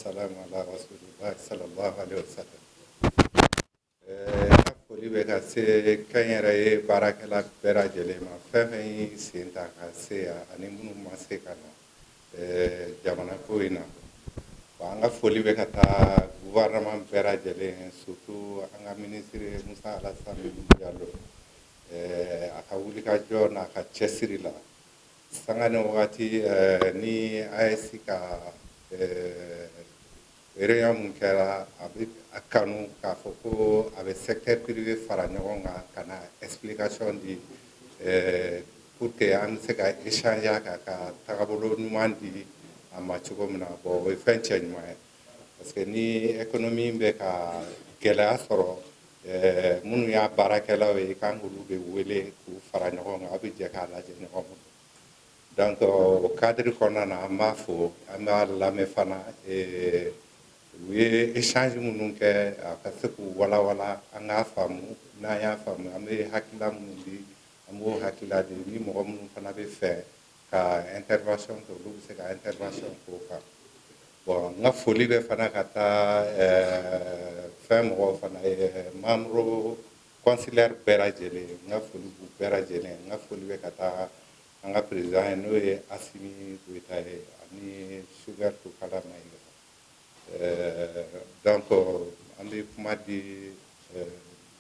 wassalamu ala rasulillah sallallahu alaihi wa sallam. N foli bɛ ka se kɛnyɛrɛ ye baarakɛla bɛɛ lajɛlen ma fɛn fɛn y'i sen ta ka se yan ani minnu ma se ka na jamana ko in na. An ka foli bɛ ka taa gouvernement bɛɛ lajɛlen surtout an ka ministre Musa Alassane Diallo a ka wulikajɔ n'a ka cɛsiri la. Sanga ni wagati ni AES ka réunion mun kɛra a bɛ a kanu k'a fɔ ko a bɛ secteur privé fara ɲɔgɔn kan ka na explication di pour que an bɛ se ka échanger ka tagabolo ɲuman di a ma cogo min na. Bon o ye fɛn cɛ ɲuman ye parce que ni économie bɛ ka gɛlɛya sɔrɔ minnu y'a baarakɛlaw ye kan k'olu de wele k'u fara ɲɔgɔn kan a bɛ jɛ k'a lajɛ ɲɔgɔn bolo. Donc o cadre kɔnɔna na an b'a fo an b'a lamɛn fana u ye échange minnu kɛ a ka se k'u walawala an k'a faamu n'an y'a faamu an bɛ hakilila minnu di an b'o hakilila di ni mɔgɔ minnu fana bɛ fɛ ka intervention kɛ olu bɛ se ka intervention k'o kan. Bon n ka foli bɛ fana ka taa fɛn mɔgɔw fana ye membre consulaire bɛɛ lajɛlen n ka foli b'u bɛɛ lajɛlen n ka foli bɛ ka taa an ka président ye n'o ye Asimi Goyita ye ani Sugartu Kala Mayiga. Donc an bɛ kuma di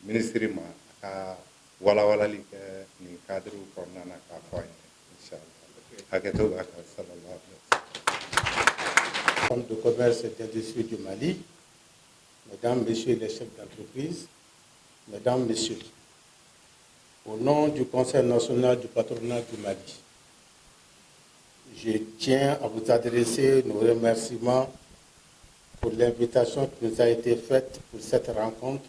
ministre ma a ka walawalali kɛ nin cadre kɔnɔna na k'a fɔ an ye inchallah. Hakɛto b'a kan sallallahu alaihi wa sallam. Chambre de commerce et d'industrie du Mali, mesdames, messieurs les chefs d'entreprise, mesdames, messieurs, au nom du Conseil national du patronat du Mali, je tiens à vous adresser nos remerciements pour l'invitation qui nous a été faite pour cette rencontre,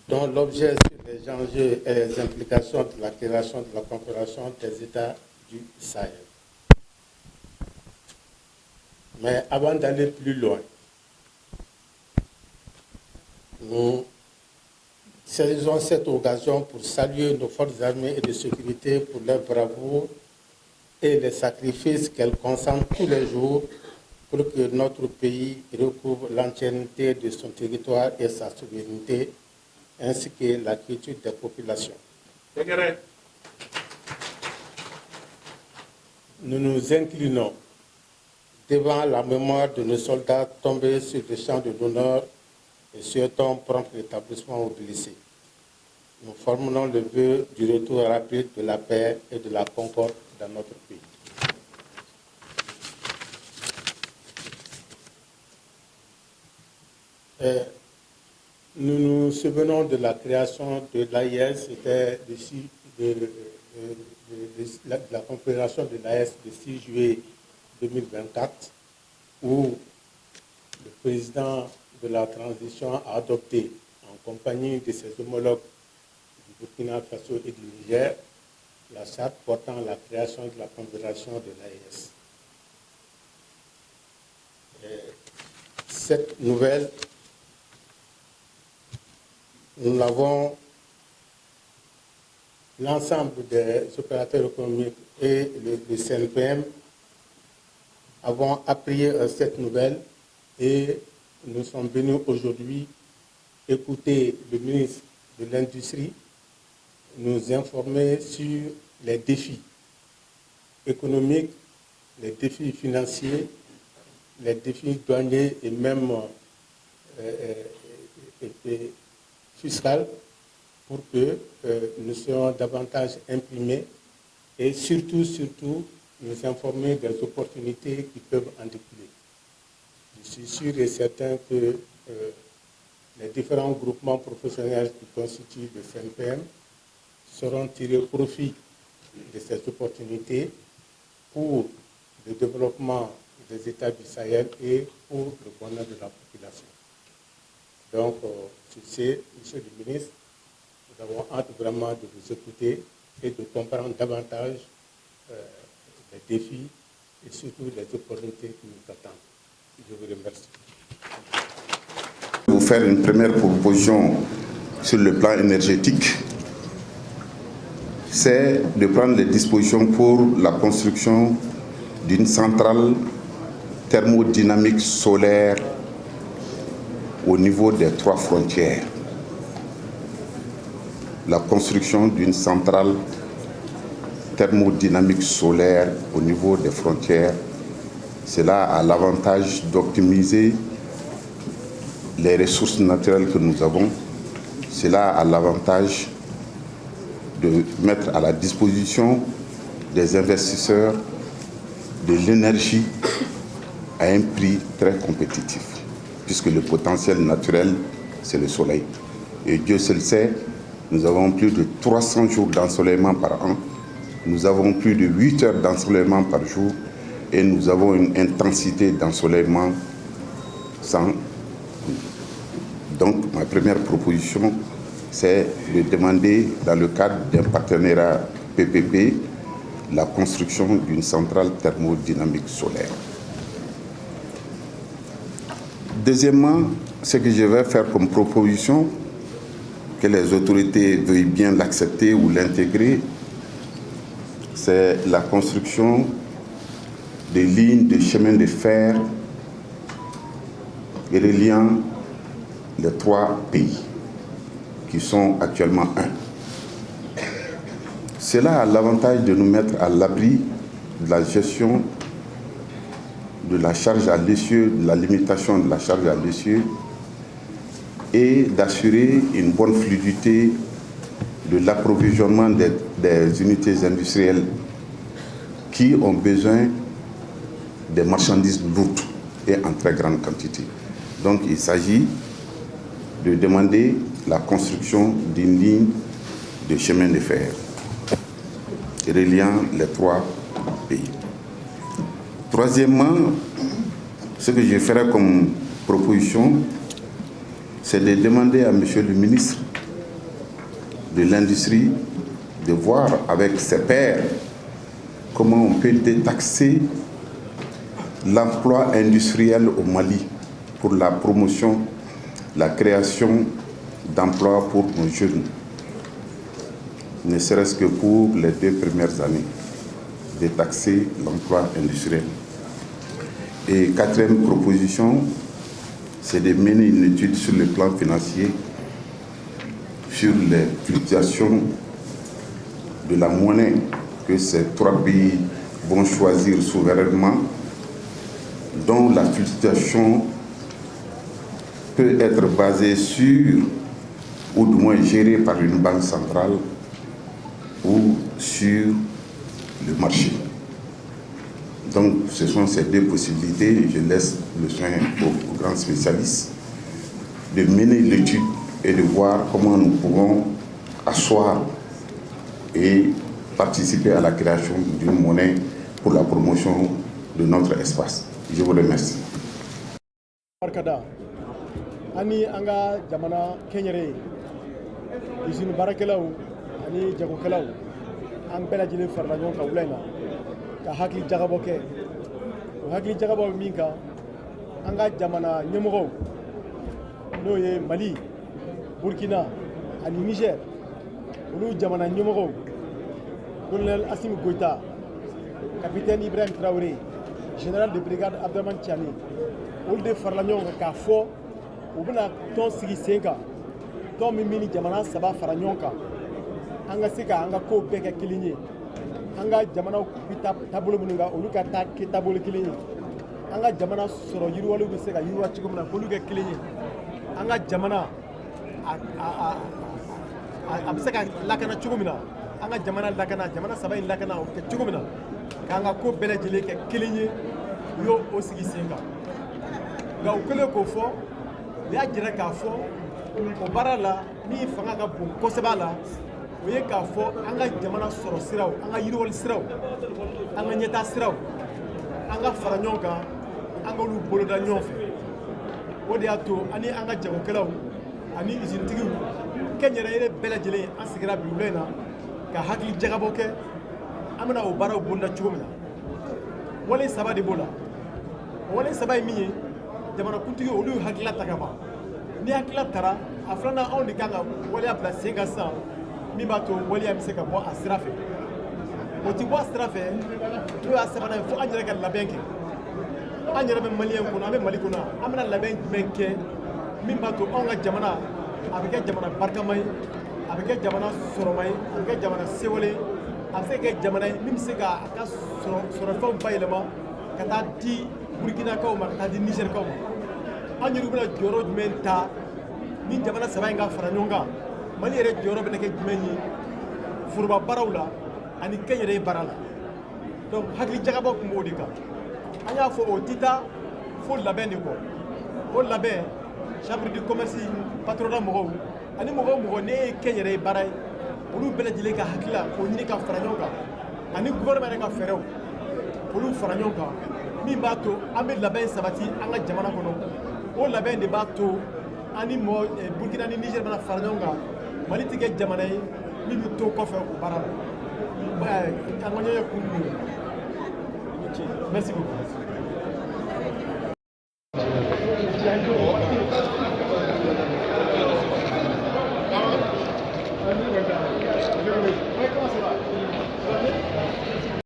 dont l'objet est les enjeux et les implications de la création de la Confédération des États du Sahel. Mais avant d'aller plus loin, nous saisissons cette occasion pour saluer nos forces armées et de sécurité pour leur bravoure et les sacrifices qu'elles consentent tous les jours pour que notre pays recouvre l'entièreté de son territoire et sa souveraineté, ainsi que la quiétude des populations. Nous nous inclinons devant la mémoire de nos soldats tombés sur le champ de l'honneur et souhaitons prompt rétablissement aux blessés. Nous formulons le vœu du retour rapide de la paix et de la concorde dans notre pays. Nous nous souvenons de la création de l'AIS, c'était la confédération de l'AIS le 6 juillet 2024, où le président de la transition a adopté, en compagnie de ses homologues du Burkina Faso et du Niger, la charte portant la création de la confédération de l'AIS. Cette nouvelle, nous l'avons, l'ensemble des opérateurs économiques et le CNPM avons appris cette nouvelle et nous sommes venus aujourd'hui écouter le ministre de l'Industrie nous informer sur les défis économiques, les défis financiers, les défis douaniers et même fiscaux pour que nous soyons davantage imprimés et surtout nous informer des opportunités qui peuvent en découler. Je suis sûr et certain que les différents groupements professionnels qui constituent le CNPM sauront tirer profit de ces opportunités pour le développement des États du Sahel et pour le bonheur de la population. Donc, sur ce, Monsieur le ministre, nous avons hâte vraiment de vous écouter et de comprendre davantage les défis et surtout les opportunités qui nous attendent. Je vous remercie. Vous faire une première proposition sur le plan énergétique, c'est de prendre les dispositions pour la construction d'une centrale thermodynamique solaire au niveau des 3 frontières. La construction d'une centrale thermodynamique solaire au niveau des frontières, cela a l'avantage d'optimiser les ressources naturelles que nous avons. Cela a l'avantage de mettre à la disposition des investisseurs de l'énergie à un prix très compétitif, puisque le potentiel naturel, c'est le soleil. Et Dieu seul sait, nous avons plus de 300 jours d'ensoleillement par an, nous avons plus de 8 heures d'ensoleillement par jour, et nous avons une intensité d'ensoleillement sans. Donc, ma première proposition, c'est de demander, dans le cadre d'un partenariat PPP, la construction d'une centrale thermodynamique solaire. Deuxièmement, ce que je vais faire comme proposition, que les autorités veuillent bien l'accepter ou l'intégrer, c'est la construction des lignes de chemin de fer reliant les 3 pays, qui sont actuellement 1. Cela a l'avantage de nous mettre à l'abri de la gestion de la charge à l'essieu, de la limitation de la charge à l'essieu, et d'assurer une bonne fluidité de l'approvisionnement des unités industrielles qui ont besoin des marchandises lourdes et en très grande quantité. Donc il s'agit de demander la construction d'une ligne de chemin de fer reliant les 3 pays. Troisièmement, ce que je ferai comme proposition, c'est de demander à M. le ministre de l'Industrie de voir avec ses pairs comment on peut détaxer l'emploi industriel au Mali pour la promotion, la création d'emplois pour nos jeunes, ne serait-ce que pour les 2 premières années, détaxer l'emploi industriel. Et 4e proposition, c'est de mener une étude sur le plan financier, sur les fluctuations de la monnaie que ces 3 pays vont choisir souverainement, dont la fluctuation peut être basée sur, ou du moins gérée par une banque centrale, ou sur le marché. Donc, ce sont ces 2 possibilités. Je laisse le soin aux grands spécialistes de mener l'étude et de voir comment nous pouvons asseoir et participer à la création d'une monnaie pour la promotion de notre espace. Je vous remercie. Ani anga jamana kenyere izin barakelaw ani jagokelaw an bela jile farla ñon ka wulena ka hakli jagabo ke o hakli jagabo minka anga jamana ñemogo no ye Mali, Burkina ani Niger olu jamana ñemogo colonel Assimi Goïta, capitaine Ibrahim Traoré, général de brigade Abdraman Tiani olu de farla ñon ka fo u bɛna tɔn sigi sen kan tɔn min ni jamana 3 fara ɲɔgɔn kan an ka se ka an ka kow bɛɛ kɛ kelen ye, an ka jamanaw bi taabolo minnu kan olu ka taa kɛ taabolo kelen ye, an ka jamana sɔrɔ yiriwaliw bɛ se ka yiriwa cogo min na k'olu kɛ kelen ye, an ka jamana a bɛ se ka lakana cogo min na, an ka jamana lakana jamana 3 in lakana o kɛ cogo min na k'an ka ko bɛɛ lajɛlen kɛ kelen ye u y'o o sigi sen kan nka u kɛlen k'o fɔ u y'a jira k'a fɔ o baara la min fanga ka bon kosɛbɛ a la o ye k'a fɔ an ka jamana sɔrɔ siraw, an ka yiriwali siraw, an ka ɲɛtaa siraw, an ka fara ɲɔgɔn kan, an k'olu boloda ɲɔgɔn fɛ. O de y'a to ani an ka jagokɛlaw ani usine-tigiw kɛnyɛrɛye bɛɛ lajɛlen an sigira bi wula in na ka hakili jagabɔ kɛ an bɛna o baaraw boloda cogo min na. Wale 3 de b'o la. O wale 3 ye min ye jamanakuntigi olu hakilila ta ka ban. Ni hakilila tara a filanan anw de kan ka waleya bila sen kan sisan min b'a to waleya bɛ se ka bɔ a sira fɛ. O ti bɔ a sira fɛ n'o y'a 3nan ye fo an yɛrɛ ka labɛn kɛ. an yɛrɛ bɛ maliyɛn kɔnɔ an bɛ mali kɔnɔ an bɛna labɛn jumɛn kɛ min b'a to anw ka jamana a bɛ kɛ jamana barikama ye a bɛ kɛ jamana sɔrɔma ye a bɛ kɛ jamana sewale ye a bɛ se ka kɛ jamana ye min bɛ se k'a ka sɔrɔfɛnw bayɛlɛma ka taa di burkinakaw ma ka taa di nizɛrikaw ma an yɛrɛ bɛna jɔyɔrɔ jumɛn ta ni jamana saba in ka fara ɲɔgɔn kan mali yɛrɛ jɔyɔrɔ bɛna kɛ jumɛn ye foroba baaraw la ani kɛnyɛrɛye baara la donc hakili jagabɔ tun b'o de kan an y'a fɔ o tɛ taa fo labɛn de kɔ o labɛn chambre de commerce patronat mɔgɔw ani mɔgɔ o mɔgɔ ne ye kɛnyɛrɛye baara ye olu bɛɛ lajɛlen ka hakili la k'o ɲini ka fara ɲɔgɔn kan ani gouvernement yɛrɛ ka fɛɛrɛw olu fara ɲɔgɔn kan min b'a to an bɛ labɛn sabati an ka jamana kɔnɔ o labɛn de b'a to an ni burkina ni niger bɛna fara ɲɔgɔn kan mali tɛ kɛ jamana ye min bɛ to kɔfɛ o baara la an ka ɲɔgɔn ye kun merci beaucoup